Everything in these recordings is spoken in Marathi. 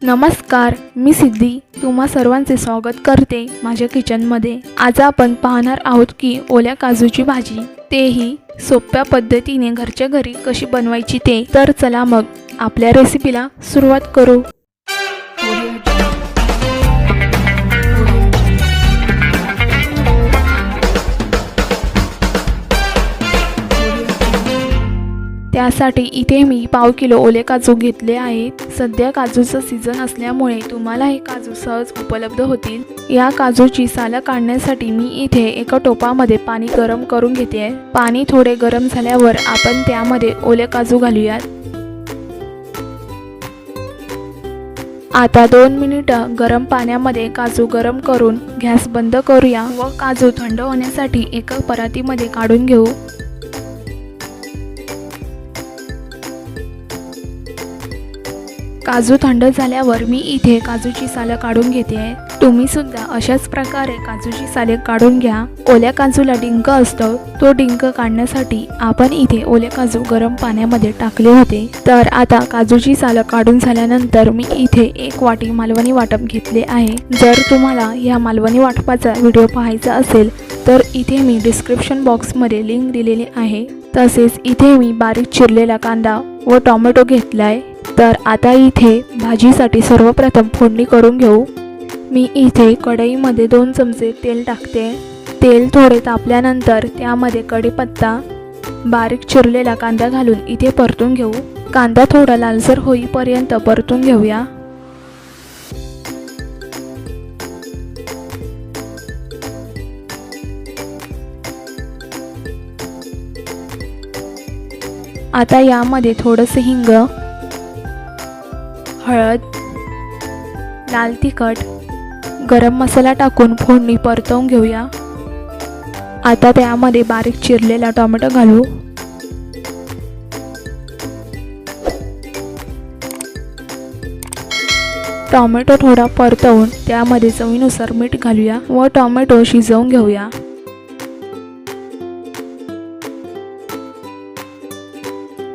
नमस्कार, मी सिद्धी तुम्हा सर्वांचे स्वागत करते माझ्या किचनमध्ये। आज आपण पाहणार आहोत की ओल्या काजूची भाजी, तेही सोप्या पद्धतीने घरच्या घरी कशी बनवायची ते। तर चला मग आपल्या रेसिपीला सुरुवात करू। त्यासाठी इथे मी पाव किलो ओले काजू घेतले आहेत। सध्या काजूचं सीझन असल्यामुळे तुम्हाला हे काजू सहज उपलब्ध होतील। या काजूची सालं काढण्यासाठी मी इथे एका टोपामध्ये पाणी गरम करून घेते। पाणी थोडे गरम झाल्यावर आपण त्यामध्ये ओले काजू घालूयात। आता 2 मिनिटं गरम पाण्यामध्ये काजू गरम करून गॅस बंद करूया व काजू थंड होण्यासाठी एका परातीमध्ये काढून घेऊ। काजू थंड झाल्यावर मी इथे काजूची सालं काढून घेते। तुम्ही सुद्धा अशाच प्रकारे काजूची साले काढून घ्या। ओल्या काजूला डिंक असतो, तो डिंक काढण्यासाठी आपण इथे ओले काजू गरम पाण्यामध्ये टाकले होते। तर आता काजूची सालं काढून झाल्यानंतर मी इथे 1 वाटी मालवणी वाटप घेतले आहे। जर तुम्हाला या मालवणी वाटपाचा व्हिडिओ पाहायचा असेल तर इथे मी डिस्क्रिप्शन बॉक्समध्ये लिंक दिलेली आहे। तसेच इथे मी बारीक चिरलेला कांदा व टोमॅटो घेतलाय। तर आता इथे भाजीसाठी सर्वप्रथम फोडणी करून घेऊ। मी इथे कढईमध्ये 2 चमचे तेल टाकते। तेल थोडे तापल्यानंतर त्यामध्ये कढीपत्ता, बारीक चिरलेला कांदा घालून इथे परतून घेऊ। कांदा थोडा लालसर होईपर्यंत परतून घेऊया। आता यामध्ये थोडंसं हिंग, हळद, लाल तिखट, गरम मसाला टाकून फोडणी परतवून घेऊया। आता त्यामध्ये बारीक चिरलेला टोमॅटो घालू। टोमॅटो थोडा परतवून त्यामध्ये चवीनुसार मीठ घालूया व टोमॅटो शिजवून घेऊया।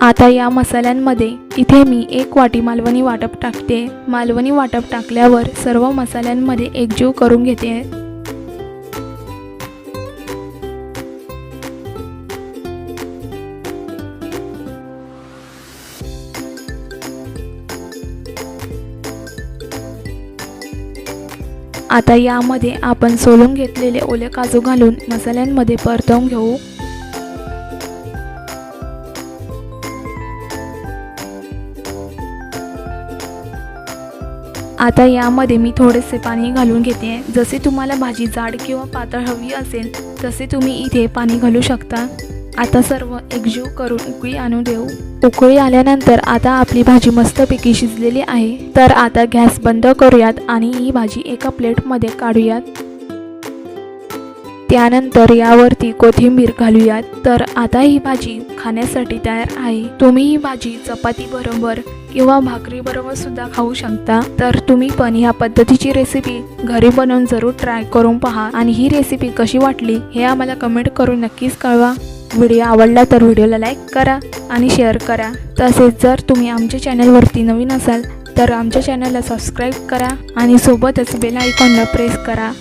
आता या मसाल्यांमध्ये इथे मी 1 वाटी मालवणी वाटप टाकते। मालवणी वाटप टाकल्यावर सर्व मसाल्यांमध्ये एकजीव करून घेते। आता यामध्ये आपण सोलून घेतलेले ओले काजू घालून मसाल्यांमध्ये परतवून घेऊ। आता यामध्ये मी थोडेसे पाणी घालून घेते। जसे तुम्हाला भाजी जाड किंवा पातळ हवी असेल तसे तुम्ही इथे पाणी घालू शकता। आता सर्व एकजीव करून उकळी आणू देऊ। उकळी आल्यानंतर आता आपली भाजी मस्तपैकी शिजलेली आहे। तर आता गॅस बंद करूयात आणि ही भाजी एका प्लेटमध्ये काढूयात। त्यानंतर यावरती कोथिंबीर घालूयात। तर आता ही भाजी खाण्यासाठी तयार आहे। तुम्ही ही भाजी चपाती बरोबर किंवा भाकरी बरोबर सुद्धा खाऊ शकता। तर तुम्ही पण ह्या पद्धतीची रेसिपी घरी बनवून जरूर ट्राय करून पहा आणि ही रेसिपी कशी वाटली हे आम्हाला कमेंट करून नक्कीच कळवा। व्हिडिओ आवडला तर व्हिडिओला लाईक करा आणि शेअर करा। तसेच जर तुम्ही आमच्या चॅनलवरती नवीन असाल तर आमच्या चॅनलला सबस्क्राईब करा आणि सोबतच बेल आयकॉनला प्रेस करा।